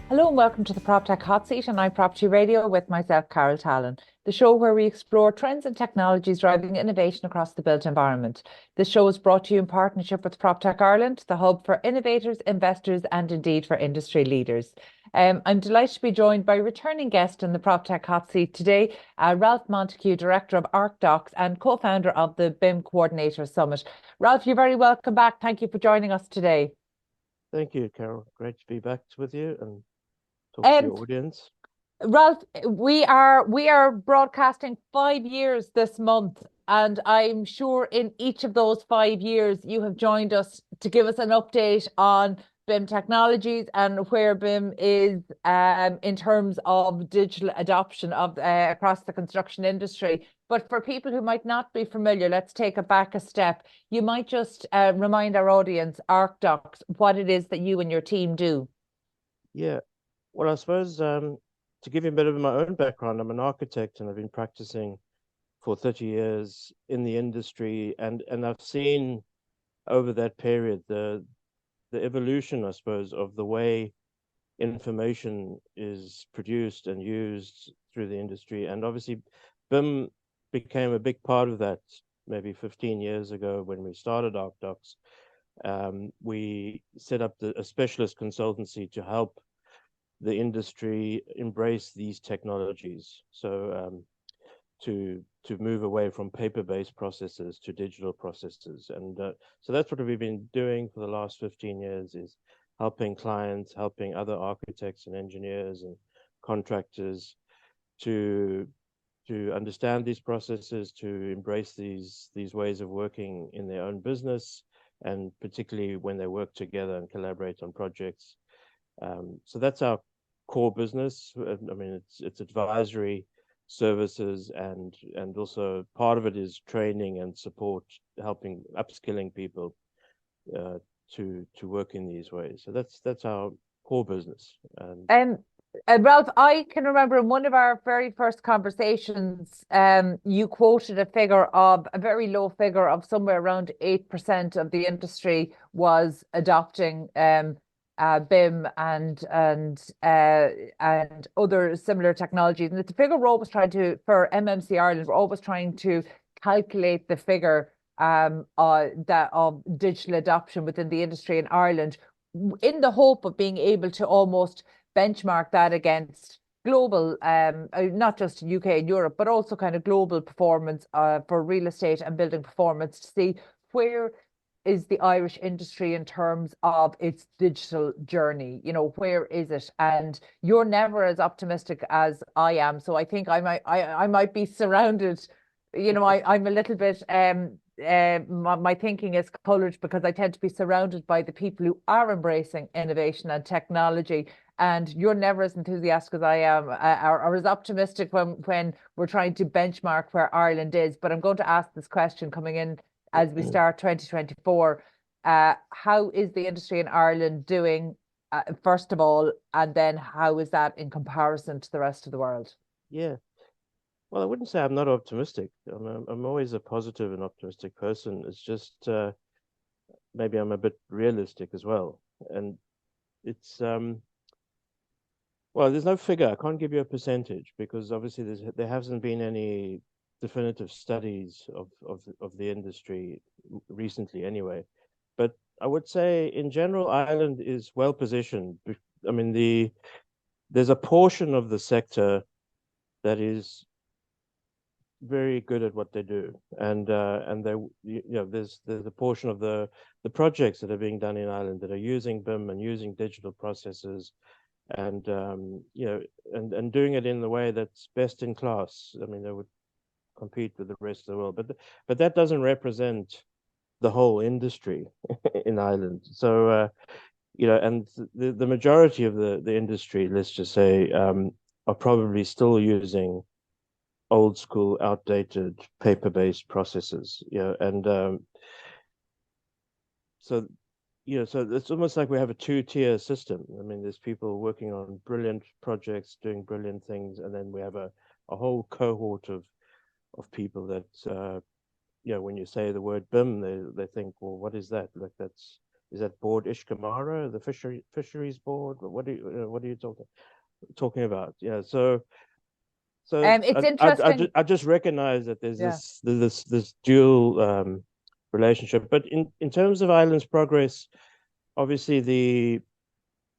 Hello and welcome to the Proptech Hot Seat on iPropertyRadio with myself, Carol Talon, the show where we explore trends and technologies driving innovation across the built environment. This show is brought to you in partnership with Proptech Ireland, the hub for innovators, investors, and indeed for industry leaders. I'm delighted to be joined by returning guest in the Proptech Hot Seat today, Ralph Montague, Director of Arcdox and co-founder of the BIM Coordinator Summit. Ralph, you're very welcome back. Thank you for joining us today. Thank you, Carol. Great to be back with you and talk to Um, your audience. Ralph, we are broadcasting 5 years this month, and I'm sure in each of those 5 years you have joined us to give us an update on BIM technologies and where BIM is in terms of digital adoption of across the construction industry. But for people who might not be familiar, let's take it back a step. You might just remind our audience, Arcdox, what it is that you and your team do. Yeah, well, I suppose to give you a bit of my own background, I'm an architect and I've been practicing for 30 years in the industry, and I've seen over that period the evolution, I suppose, of the way information is produced and used through the industry. And obviously, BIM became a big part of that maybe 15 years ago when we started Arcdox. We set up a specialist consultancy to help the industry embrace these technologies. So to move away from paper-based processes to digital processes, and so that's what we've been doing for the last 15 years is helping clients, helping other architects and engineers and contractors to understand these processes, to embrace these ways of working in their own business, and particularly when they work together and collaborate on projects. So that's our core business. I mean, it's advisory services, and also part of it is training and support, helping upskilling people uh, to work in these ways. So that's our core business. And Um, Ralph, I can remember in one of our very first conversations, you quoted a very low figure of somewhere around 8% of the industry was adopting BIM and other similar technologies. And it's a figure we're always trying to, for MMC Ireland, we're always trying to calculate the figure that of digital adoption within the industry in Ireland in the hope of being able to almost benchmark that against global, not just UK and Europe, but also kind of global performance for real estate and building performance to see where is the Irish industry in terms of its digital journey? You know, where is it? And you're never as optimistic as I am. So I think I might be surrounded, I'm a little bit my thinking is colored because I tend to be surrounded by the people who are embracing innovation and technology. And you're never as enthusiastic as I am, or as optimistic when we're trying to benchmark where Ireland is. But I'm going to ask this question coming in as we start 2024. How is the industry in Ireland doing, first of all, and then how is that in comparison to the rest of the world? yeah, well, I wouldn't say I'm not optimistic. I'm always a positive and optimistic person. It's just maybe I'm a bit realistic as well. And it's well, there's no figure. I can't give you a percentage because obviously there hasn't been any definitive studies of the industry recently anyway. But I would say in general, Ireland is well positioned. I mean, there's a portion of the sector that is very good at what they do, and there's a portion of the projects that are being done in Ireland that are using BIM and using digital processes, and and doing it in the way that's best in class. I mean, they would compete with the rest of the world, but that doesn't represent the whole industry in Ireland. So and the majority of the industry, let's just say, are probably still using old school, outdated, paper-based processes. And so so it's almost like we have a two-tier system. I mean, there's people working on brilliant projects, doing brilliant things, and then we have a whole cohort of people that when you say the word BIM, they think, well, what is that? Like is that board Ishkamara, the fisheries board? What are you talking about? Yeah, so It's interesting. I just recognize that there's Yeah. this dual relationship. But in terms of Ireland's progress, obviously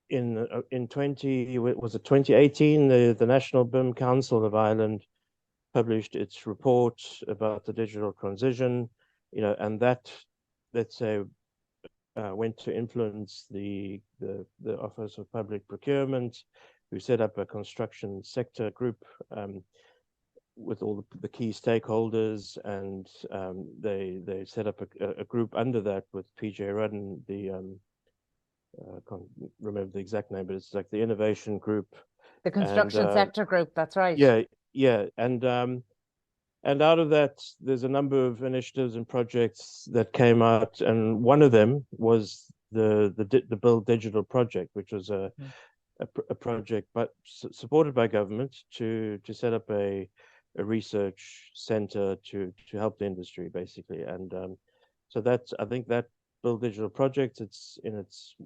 in 2018, the National BIM Council of Ireland published its report about the digital transition, and that, let's say, went to influence the Office of Public Procurement, who set up a construction sector group with all the key stakeholders, and they set up a group under that with PJ Rudden, I can't remember the exact name, but it's like the innovation group. The construction sector group, that's right. Yeah, and out of that, there's a number of initiatives and projects that came out, and one of them was the Build Digital project, which was a project but supported by government to set up a research center to help the industry, basically. And so that's, I think, that Build Digital project, it's in its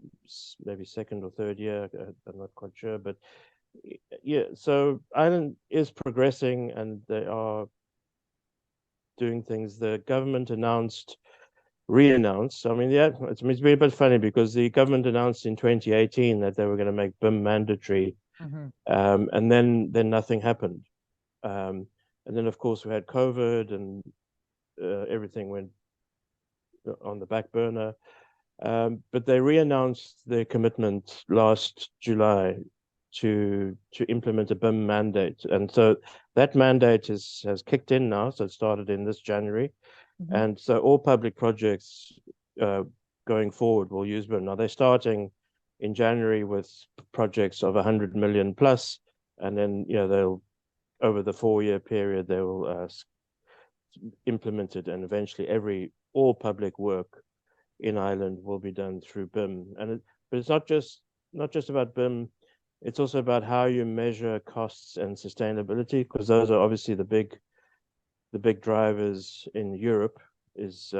maybe second or third year, I'm not quite sure, but yeah, so Ireland is progressing and they are doing things. The government re-announced. I mean, yeah, it's been a bit funny because the government announced in 2018 that they were going to make BIM mandatory, and then nothing happened. And then, of course, we had COVID and everything went on the back burner. But they re-announced their commitment last July to implement a BIM mandate, and so that mandate has kicked in now. So it started in this January, and so all public projects going forward will use BIM. Now they're starting in January with projects of 100 million plus, and then they'll, over the 4-year period, they will implement it, and eventually all public work in Ireland will be done through BIM. But it's not just about BIM. It's also about how you measure costs and sustainability, because those are obviously the big drivers in Europe is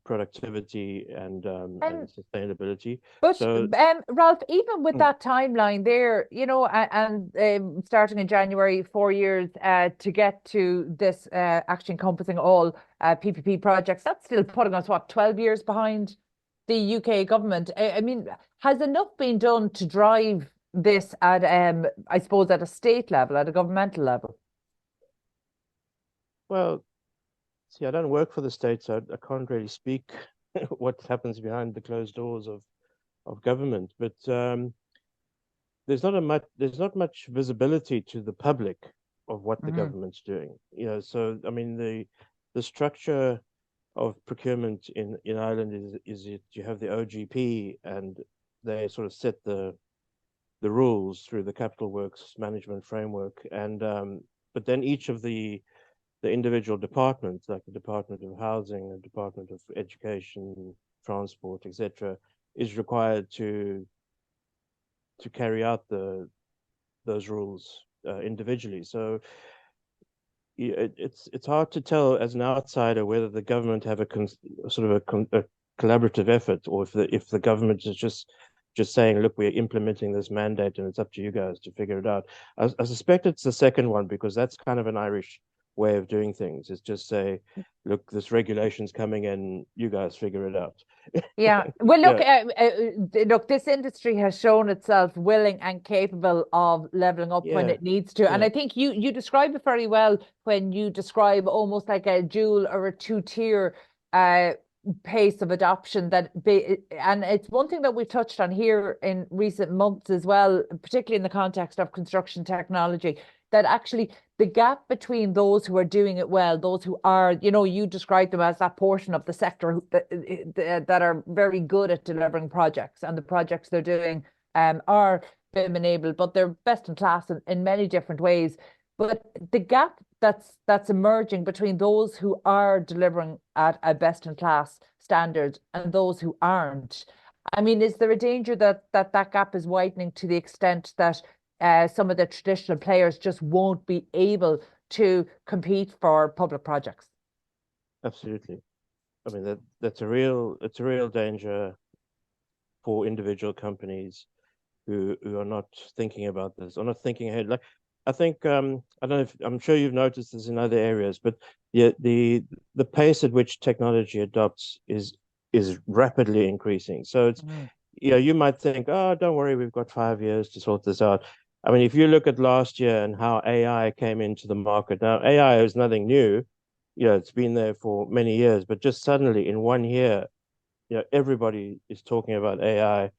productivity and sustainability. But so, Ralph, even with that timeline there, and starting in January, 4 years to get to this actually encompassing all PPP projects, that's still putting us, 12 years behind the UK government. I mean, has enough been done to drive this at, I suppose, at a state level, at a governmental level? Well, see, I don't work for the state, so I can't really speak what happens behind the closed doors of government. But there's not much visibility to the public of what the government's doing. So I mean, the structure of procurement in Ireland is you have the OGP, and they sort of set the rules through the Capital Works Management Framework, and but then each of the individual departments, like the Department of Housing, the Department of Education, Transport, etc., is required to carry out those rules individually. So it's hard to tell as an outsider whether the government have a collaborative effort, or if the government is just saying, look, we're implementing this mandate and it's up to you guys to figure it out. I suspect it's the second one, because that's kind of an Irish way of doing things. Is just say, look, this regulation's coming in, you guys figure it out. Yeah. Well, look, look, this industry has shown itself willing and capable of leveling up when it needs to. And I think you describe it very well when you describe almost like a dual or a two-tier pace of adoption. And it's one thing that we've touched on here in recent months as well, particularly in the context of construction technology, that actually the gap between those who are doing it well, those who are, you describe them as that portion of the sector that are very good at delivering projects, and the projects they're doing are BIM enabled, but they're best in class in many different ways. But the gap that's emerging between those who are delivering at a best in class standard and those who aren't, I mean, is there a danger that gap is widening to the extent that some of the traditional players just won't be able to compete for public projects? Absolutely. I mean, it's a real danger. for individual companies who are not thinking about this, or not thinking ahead. Like, I think I don't know if, I'm sure you've noticed this in other areas, but yeah, the pace at which technology adopts is rapidly increasing. So it's, you know, you might think, oh, don't worry, we've got 5 years to sort this out. I mean, if you look at last year and how AI came into the market, now AI is nothing new. You know, it's been there for many years, but just suddenly in 1 year, you know, everybody is talking about AI.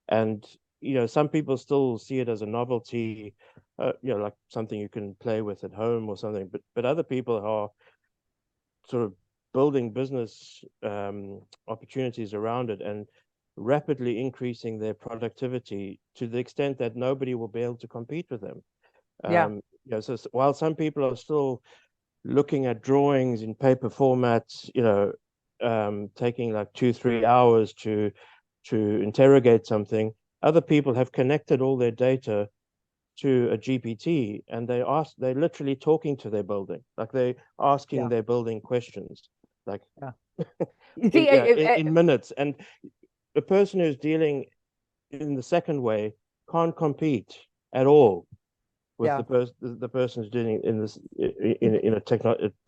And, you know, some people still see it as a novelty, you know, like something you can play with at home or something. But other people are sort of building business opportunities around it and rapidly increasing their productivity to the extent that nobody will be able to compete with them. Yeah. You know, so while some people are still looking at drawings in paper formats, you know, taking like 2-3 hours to interrogate something, other people have connected all their data to a GPT, and they're literally talking to their building, like they're asking their building questions, like You see, in minutes. And the person who's dealing in the second way can't compete at all with the person who's doing it in this in a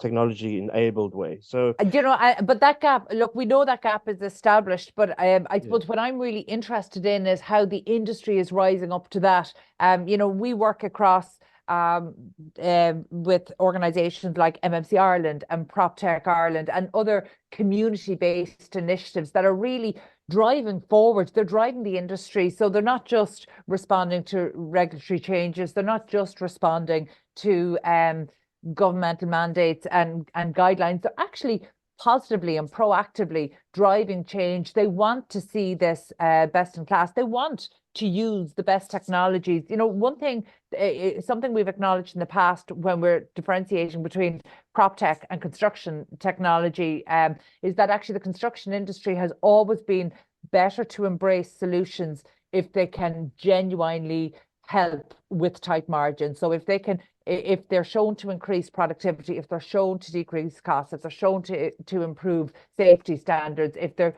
technology enabled way. So you know, but that gap, look, we know that gap is established, but I suppose what I'm really interested in is how the industry is rising up to that. You know, we work across with organizations like MMC Ireland and Proptech Ireland and other community-based initiatives that are really driving forward. They're driving the industry. So they're not just responding to regulatory changes. They're not just responding to governmental mandates and guidelines. They're actually positively and proactively driving change. They want to see this best in class. They want to use the best technologies. You know, one thing, something we've acknowledged in the past when we're differentiating between prop tech and construction technology is that actually the construction industry has always been better to embrace solutions if they can genuinely help with tight margins. So if they're shown to increase productivity, if they're shown to decrease costs, if they're shown to improve safety standards, if they're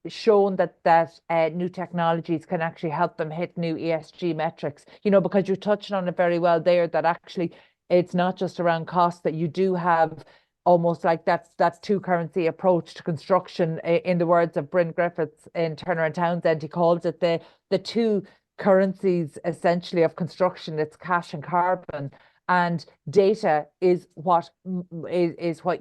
shown that new technologies can actually help them hit new ESG metrics, you know, because you're touching on it very well there, that actually it's not just around cost, that you do have almost like that's two currency approach to construction. In the words of Bryn Griffiths in Turner and Townsend, he calls it the two currencies essentially of construction. It's cash and carbon. And data is what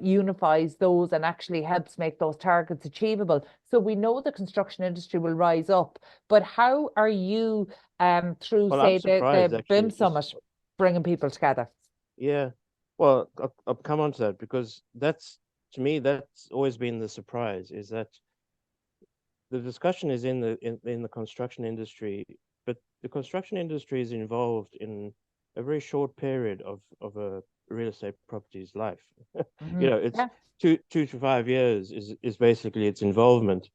unifies those and actually helps make those targets achievable. So we know the construction industry will rise up, but how are you through, say, the BIM Summit, bringing people together? Yeah, well, I'll come on to that, because to me, that's always been the surprise, is that the discussion is in the construction industry, but the construction industry is involved in a very short period of a real estate property's life. You know, it's 2 to 5 years is basically its involvement.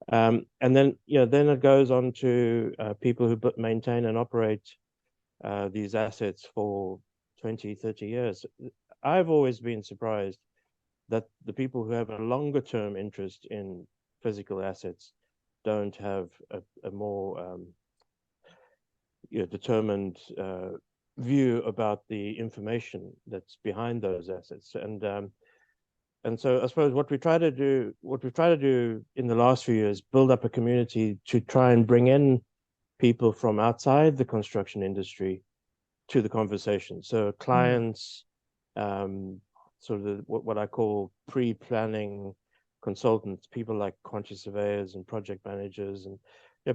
And then, you know, then it goes on to people who maintain and operate these assets for 20, 30 years. I've always been surprised that the people who have a longer term interest in physical assets don't have a more determined view about the information that's behind those assets. And so I suppose what we try to do in the last few years, build up a community to try and bring in people from outside the construction industry to the conversation. So clients, sort of what I call pre-planning consultants, people like quantity surveyors and project managers, and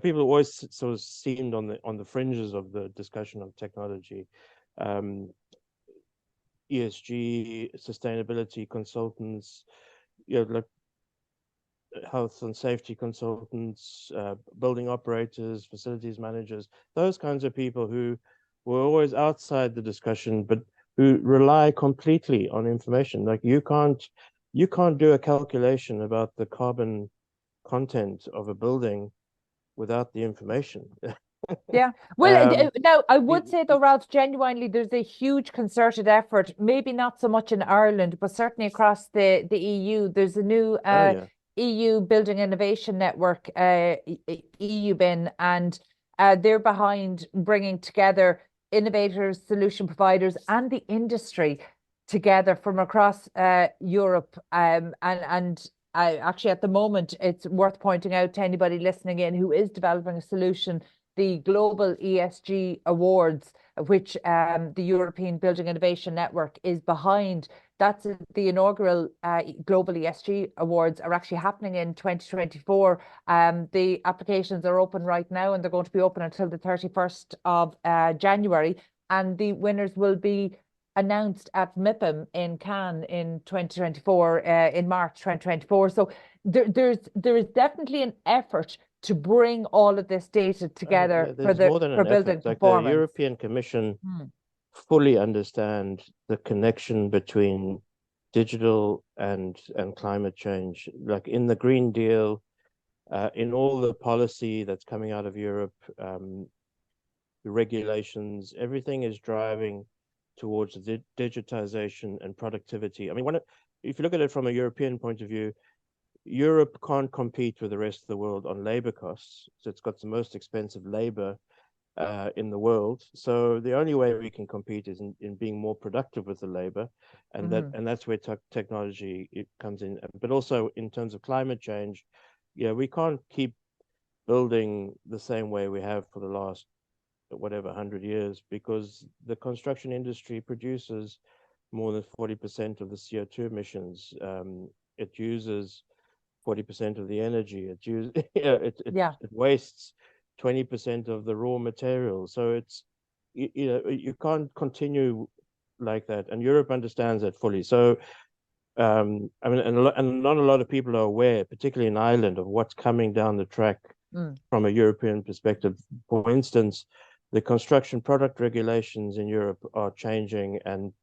people who always sort of seemed on the fringes of the discussion of technology. ESG, sustainability consultants, like health and safety consultants, building operators, facilities managers, those kinds of people who were always outside the discussion, but who rely completely on information. Like you can't do a calculation about the carbon content of a building without the information. Yeah. Well, now I would say though, Ralph, genuinely, there's a huge concerted effort, maybe not so much in Ireland, but certainly across the EU. There's a new EU Building Innovation Network, EU BIM, and they're behind bringing together innovators, solution providers, and the industry together from across Europe. And actually, at the moment, it's worth pointing out to anybody listening in who is developing a solution, the Global ESG Awards, which the European Building Innovation Network is behind. That's the inaugural Global ESG Awards are actually happening in 2024. The applications are open right now, and they're going to be open until the 31st of January. And the winners will be announced at MIPIM in Cannes in 2024, in March 2024. So there is definitely an effort to bring all of this data together for building like performance. The European Commission fully understand the connection between digital and climate change. Like in the Green Deal, in all the policy that's coming out of Europe, the regulations, everything is driving towards the digitization and productivity. I mean, if you look at it from a European point of view, Europe can't compete with the rest of the world on labor costs. So it's got the most expensive labor in the world. So the only way we can compete is in being more productive with the labor, and that's where technology comes in. But also in terms of climate change, we can't keep building the same way we have for the last 100 years, because the construction industry produces more than 40% of the CO2 emissions. It uses 40% of the energy. It wastes 20% of the raw material. So it's you can't continue like that, and Europe understands that fully. So I mean, and not a lot of people are aware, particularly in Ireland, of what's coming down the track from a European perspective. For instance, the construction product regulations in Europe are changing, and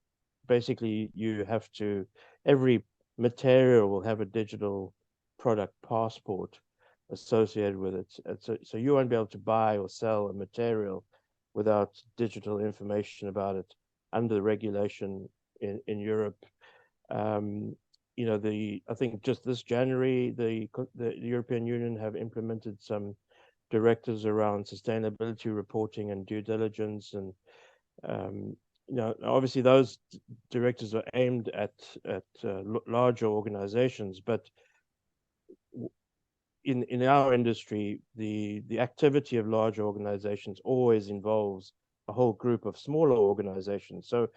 basically every material will have a digital product passport associated with it. So you won't be able to buy or sell a material without digital information about it under the regulation in Europe. I think just this January, the European Union have implemented some directives around sustainability reporting and due diligence, and obviously those directives are aimed at larger organizations, but in our industry, the activity of larger organizations always involves a whole group of smaller organizations. So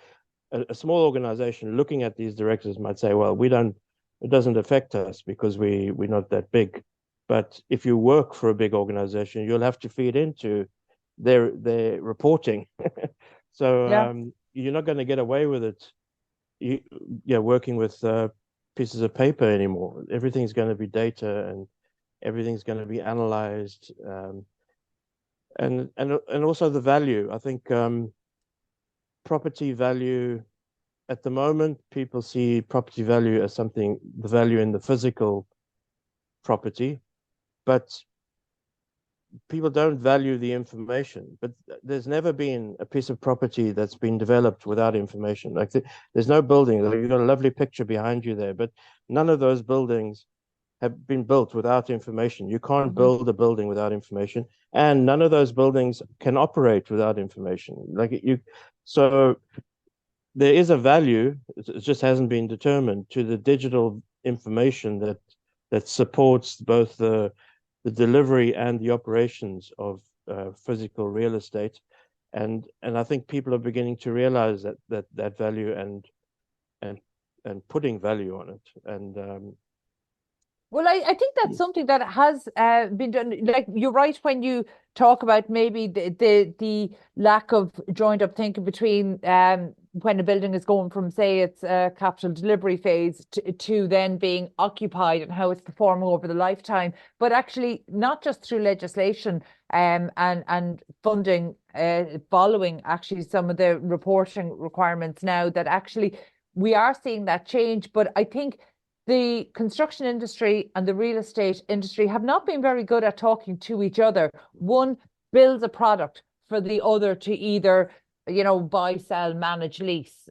a small organization looking at these directives might say, well, it doesn't affect us because we're not that big. But if you work for a big organization, you'll have to feed into their reporting. So you're not going to get away with it. Working with pieces of paper anymore. Everything's going to be data, and everything's going to be analyzed, and also the value. I think property value at the moment, people see property value as the value in the physical property, but people don't value the information. But there's never been a piece of property that's been developed without information. Like there's no building. You've got a lovely picture behind you there, but none of those buildings have been built without information. You can't build a building without information, and none of those buildings can operate without information. So there is a value. It just hasn't been determined to the digital information that supports both the delivery and the operations of physical real estate, and I think people are beginning to realize that value and putting value on it. And well, I think that's something that has been done. Like you're right when you talk about maybe the lack of joined up thinking between when a building is going from, say, its capital delivery phase to then being occupied and how it's performing over the lifetime. But actually, not just through legislation and funding, following actually some of the reporting requirements now, that actually we are seeing that change. But I think the construction industry and the real estate industry have not been very good at talking to each other. One builds a product for the other to either, buy, sell, manage, lease.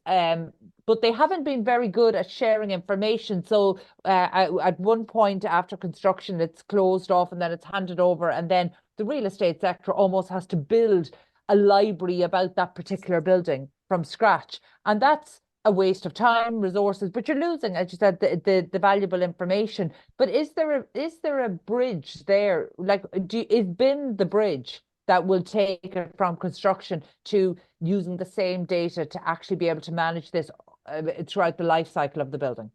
but they haven't been very good at sharing information. So at one point after construction, it's closed off and then it's handed over, and then the real estate sector almost has to build a library about that particular building from scratch. And that's a waste of time, resources, but you're losing, as you said, the valuable information. But is there a bridge there? Like, is BIM the bridge that will take it from construction to using the same data to actually be able to manage this throughout the life cycle of the building?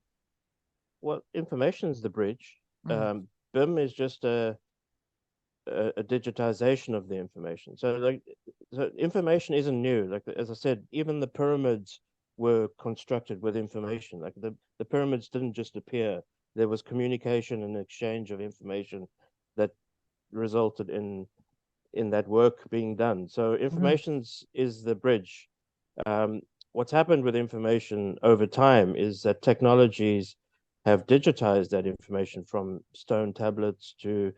Well, information is the bridge. BIM is just a digitization of the information. So information isn't new. Like, as I said, even the pyramids were constructed with information. Like the pyramids didn't just appear. There was communication and exchange of information that resulted in that work being done. So information is the bridge. What's happened with information over time is that technologies have digitized that information, from stone tablets to,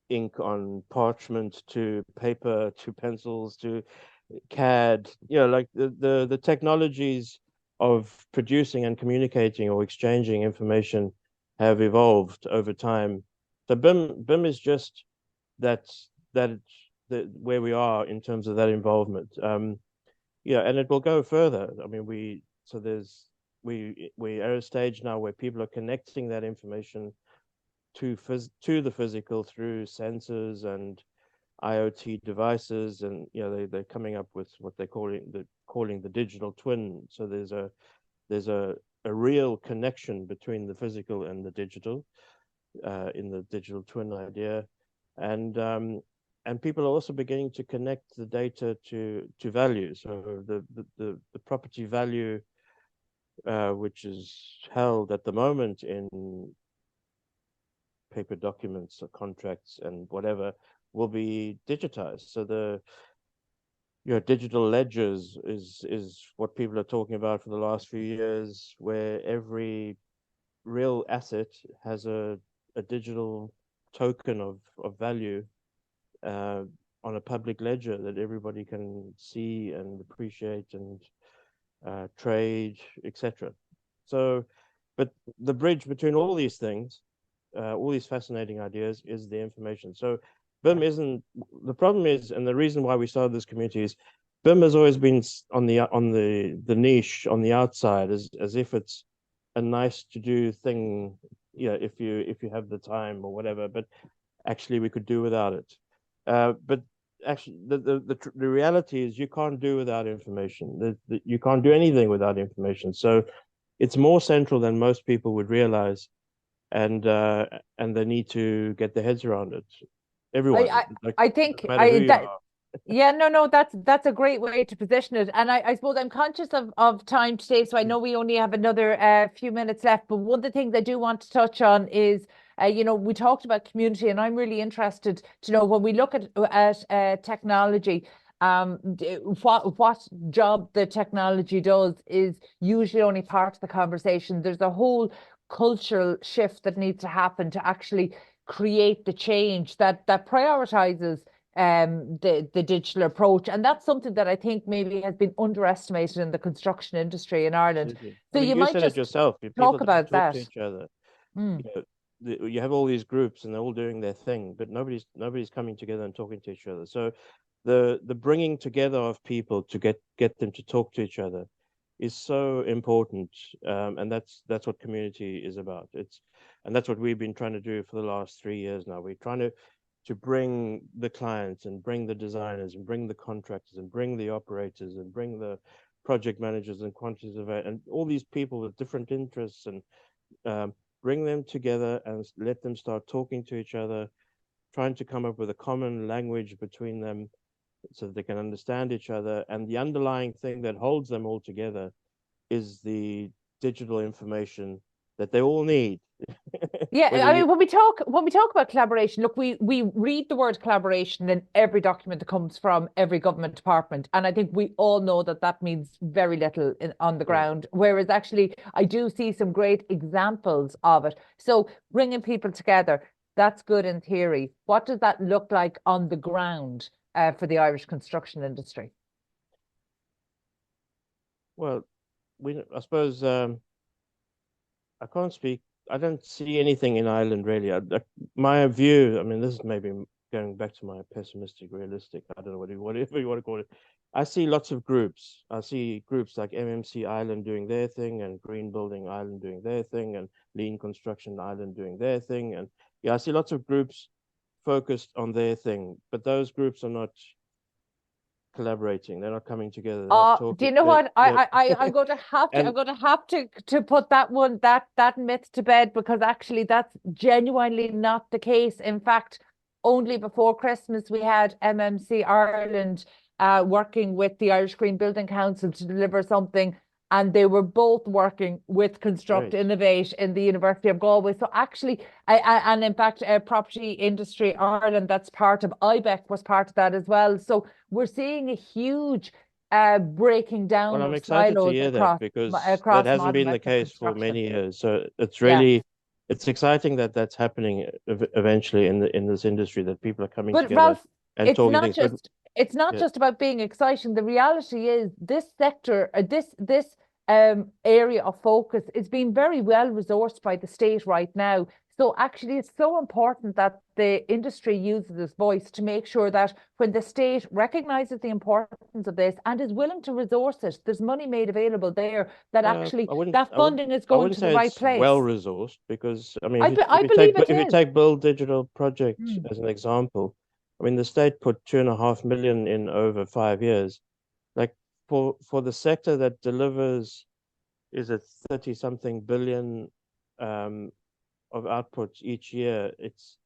ink on parchment, to paper, to pencils, to CAD. Like the technologies of producing and communicating or exchanging information have evolved over time. So BIM is just that where we are in terms of that involvement. And it will go further. I mean, we're at a stage now where people are connecting that information to the physical through sensors and IoT devices, and they're coming up with what they're calling the digital twin. So there's a real connection between the physical and the digital in the digital twin idea, and people are also beginning to connect the data to value. So the property value, which is held at the moment in paper documents or contracts and whatever, will be digitized. So the digital ledgers is what people are talking about for the last few years, where every real asset has a digital token of value on a public ledger that everybody can see and appreciate and trade, etc. So, but the bridge between all these things, all these fascinating ideas, is the information. So BIM isn't the problem is, and the reason why we started this community is, BIM has always been on the niche, on the outside, as if it's a nice to do thing, if you have the time or whatever. But actually, we could do without it. But actually, the reality is, you can't do without information. You can't do anything without information. So it's more central than most people would realize, and they need to get their heads around it. Everyone, I think no matter who you are. Yeah, no, that's a great way to position it. And I suppose I'm conscious of time today, so I know we only have another few minutes left. But one of the things I do want to touch on is, we talked about community, and I'm really interested to know, when we look at technology, what job the technology does is usually only part of the conversation. There's a whole cultural shift that needs to happen to actually create the change that prioritizes the digital approach. And that's something that I think maybe has been underestimated in the construction industry in Ireland. Absolutely. So you might said just it yourself. talk about talk that. to each other. Mm. You have all these groups and they're all doing their thing, but nobody's coming together and talking to each other. So the bringing together of people to get them to talk to each other is so important, and that's what community is about. And that's what we've been trying to do for the last 3 years now. We're trying to bring the clients and bring the designers and bring the contractors and bring the operators and bring the project managers and quantities of it, and all these people with different interests, and bring them together and let them start talking to each other, trying to come up with a common language between them so that they can understand each other. And the underlying thing that holds them all together is the digital information that they all need. Yeah, I mean, when we talk about collaboration, look, we read the word collaboration in every document that comes from every government department, and I think we all know that means very little on the ground. Whereas actually, I do see some great examples of it. So bringing people together, that's good in theory. What does that look like on the ground for the Irish construction industry? Well, I suppose I can't speak. I don't see anything in Ireland really. My view, I mean, this is maybe going back to my pessimistic, realistic. I don't know whatever you want to call it. I see lots of groups. I see groups like MMC Ireland doing their thing, and Green Building Ireland doing their thing, and Lean Construction Ireland doing their thing, and yeah, I see lots of groups focused on their thing. But those groups are not collaborating. They're not coming together. They're not Do you talking. know what? They're I'm going to have to, I'm and going to have to put that myth to bed, because actually that's genuinely not the case. In fact, only before Christmas, we had MMC Ireland working with the Irish Green Building Council to deliver something, and they were both working with Construct great. Innovate in the University of Galway. So actually, and in fact, Property Industry Ireland, that's part of IBEC, was part of that as well. So we're seeing a huge breaking Well, down I'm of excited to silos hear that because that across hasn't modern been the methods of case for construction. many years. So it's Yeah. really it's exciting that that's happening eventually in this industry, that people are coming But together Ralph, and it's talking not things. But just it's not yeah, just about being exciting. The reality is this sector, this area of focus is being very well resourced by the state right now. So actually, it's so important that the industry uses its voice to make sure that when the state recognizes the importance of this and is willing to resource it, there's money made available there, that actually that funding is I going wouldn't to the say right it's well place. resourced, because I mean, I believe it if you is. take Build Digital Project Mm. as an example, I mean, the state put 2.5 million in over 5 years. Like for the sector that delivers, is it 30 something billion um, of output each year? It's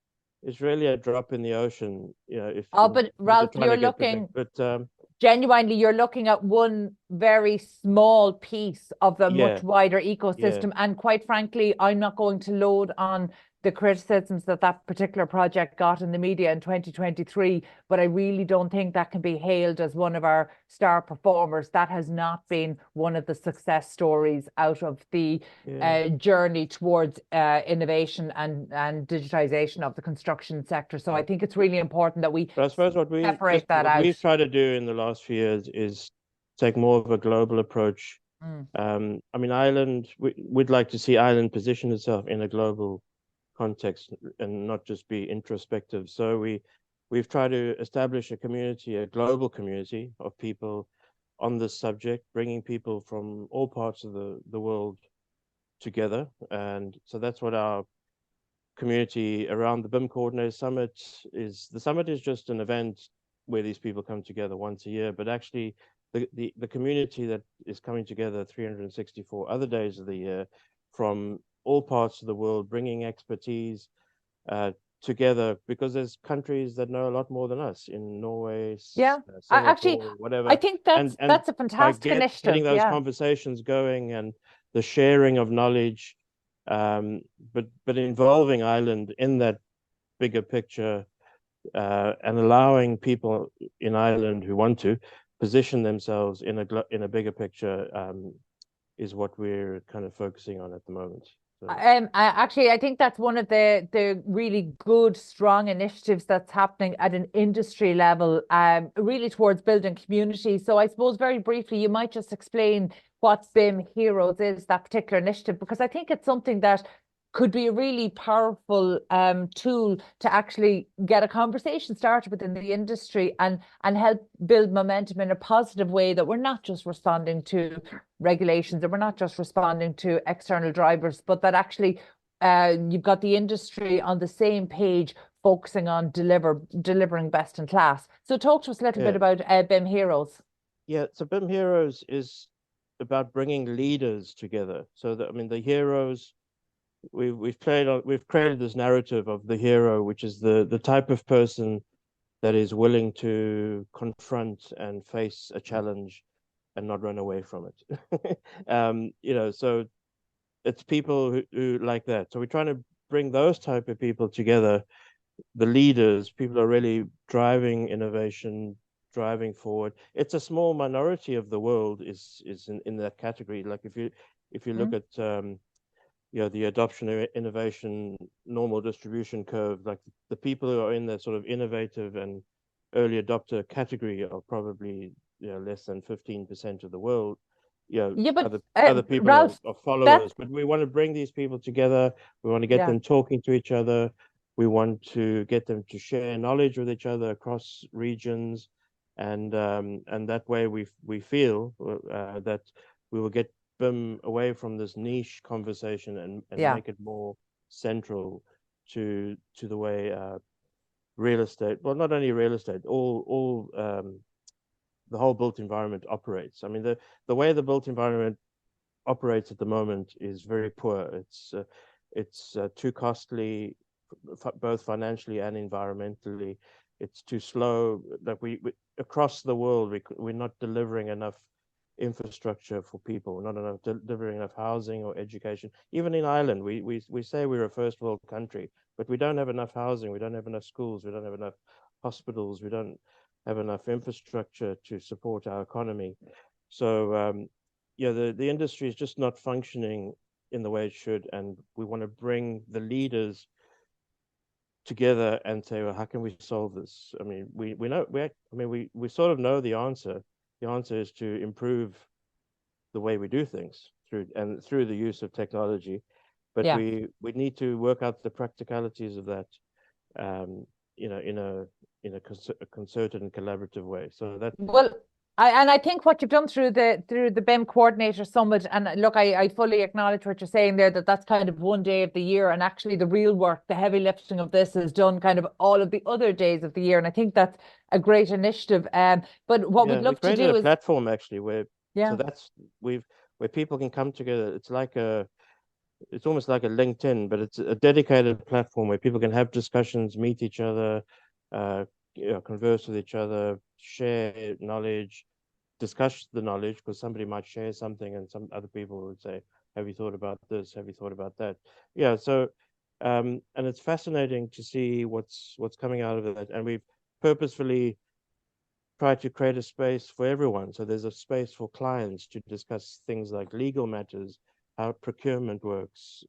really a drop in the ocean, if Oh, in but terms of Ralph, trying to get protect. But genuinely, you're looking at one very small piece of a yeah, much wider yeah. ecosystem. And quite frankly, I'm not going to load on the criticisms that that particular project got in the media in 2023, but I really don't think that can be hailed as one of our star performers. That has not been one of the success stories out of the Yeah. journey towards innovation and digitization of the construction sector. So I Yeah. think it's really important that we But I suppose separate that what out. we've tried to do in the last few years is take more of a global approach. Mm. I mean, Ireland, we'd like to see Ireland position itself in a global context and not just be introspective. So we've tried to establish a community, a global community of people on this subject, bringing people from all parts of the world together. And so that's what our community around the BIM Coordinator Summit is. The summit is just an event where these people come together once a year, but actually the community that is coming together 364 other days of the year from all parts of the world, bringing expertise together, because there's countries that know a lot more than us in Norway, Yeah, actually, Singapore, I whatever. think And that's a by fantastic getting initiative. those Yeah. conversations going and the sharing of knowledge, um, but involving Ireland in that bigger picture, and allowing people in Ireland who want to position themselves in a bigger picture, is what we're kind of focusing on at the moment. So, I think that's one of the really good, strong initiatives that's happening at an industry level, really towards building community. So I suppose very briefly, you might just explain what BIM Heroes is, that particular initiative, because I think it's something that could be a really powerful tool to actually get a conversation started within the industry and help build momentum in a positive way, that we're not just responding to regulations and we're not just responding to external drivers, but that actually you've got the industry on the same page, focusing on delivering best in class. So talk to us a little bit yeah, about BIM Heroes. yeah. So BIM Heroes is about bringing leaders together. So that, I mean, the heroes, we've created this narrative of the hero, which is the type of person that is willing to confront and face a challenge and not run away from it. So it's people who like that. So we're trying to bring those type of people together, the leaders, people who are really driving innovation, driving forward. It's a small minority of the world is in that category. Like if you look Mm. at the adoption of innovation normal distribution curve, like the people who are in the sort of innovative and early adopter category are probably less than 15% of the world. Yeah, but other people Ralph, are followers, that's but we want to bring these people together. We want to get yeah, them talking to each other. We want to get them to share knowledge with each other across regions, and that way we feel that we will get BIM away from this niche conversation and yeah. make it more central to the way real estate, well, not only real estate, all the whole built environment operates. I mean, the way the built environment operates at the moment is very poor. It's too costly, both financially and environmentally. It's too slow. That we across the world we're not delivering enough infrastructure for people, not enough delivering enough housing or education. Even in Ireland, we say we're a first world country, but we don't have enough housing. We don't have enough schools. We don't have enough hospitals. We don't have enough infrastructure to support our economy. So yeah, the industry is just not functioning in the way it should, and we want to bring the leaders together and say, well, how can we solve this? I mean, we know we sort of know the answer. The answer is to improve the way we do things through the use of technology, but Yeah. we need to work out the practicalities of that, in a concerted and collaborative way. So that Well, I think what you've done through the BIM Coordinator Summit, and look, I fully acknowledge what you're saying there, that that's kind of one day of the year, and actually the real work, the heavy lifting of this is done kind of all of the other days of the year, and I think that's a great initiative. But what we'd we love to created do a is, platform actually so yeah, that's we've where people can come together. It's almost like a LinkedIn, but it's a dedicated platform where people can have discussions, meet each other, uh, converse with each other, share knowledge, discuss the knowledge, because somebody might share something and some other people would say, have you thought about this? Have you thought about that? Yeah. So, and it's fascinating to see what's coming out of it. And we've purposefully tried to create a space for everyone. So there's a space for clients to discuss things like legal matters, how procurement works,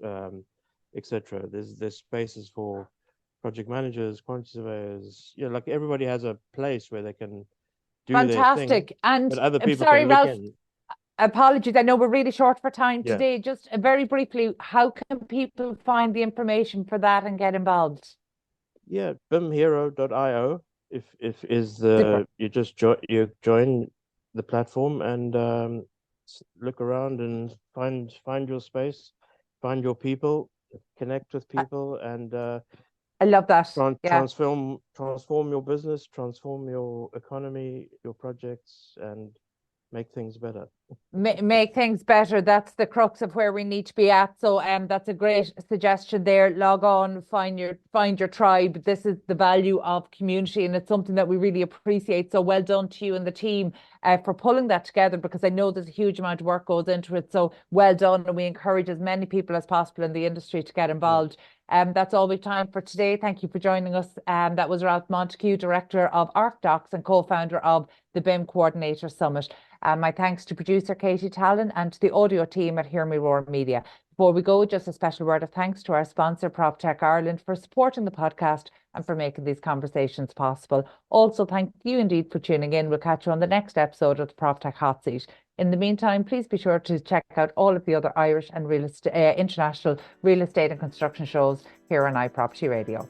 etc. There's spaces for project managers, quantity surveyors. Like everybody has a place where they can do their thing, fantastic. And but other I'm people sorry, can look Ralph, in. apologies. I know we're really short for time Yeah, today. Just very briefly, how can people find the information for that and get involved? yeah. bimhero.io. If is Super. the you join the platform and look around and find your space, find your people, connect with I, people, and I love that. Yeah. transform your business, transform your economy, your projects, and make things better. Make things better. That's the crux of where we need to be at. So that's a great suggestion there. Log on, find your tribe. This is the value of community, and it's something that we really appreciate. So well done to you and the team for pulling that together, because I know there's a huge amount of work goes into it. So well done, and we encourage as many people as possible in the industry to get Yeah. involved. That's all we've time for today. Thank you for joining us. That was Ralph Montague, Director of Arcdox and co-founder of the BIM Coordinator Summit. My thanks to producer Katie Tallon and to the audio team at Hear Me Roar Media. Before we go, just a special word of thanks to our sponsor, Proptech Ireland, for supporting the podcast and for making these conversations possible. Also, thank you indeed for tuning in. We'll catch you on the next episode of the Proptech Hot Seat. In the meantime, please be sure to check out all of the other Irish and international real estate and construction shows here on iProperty Radio.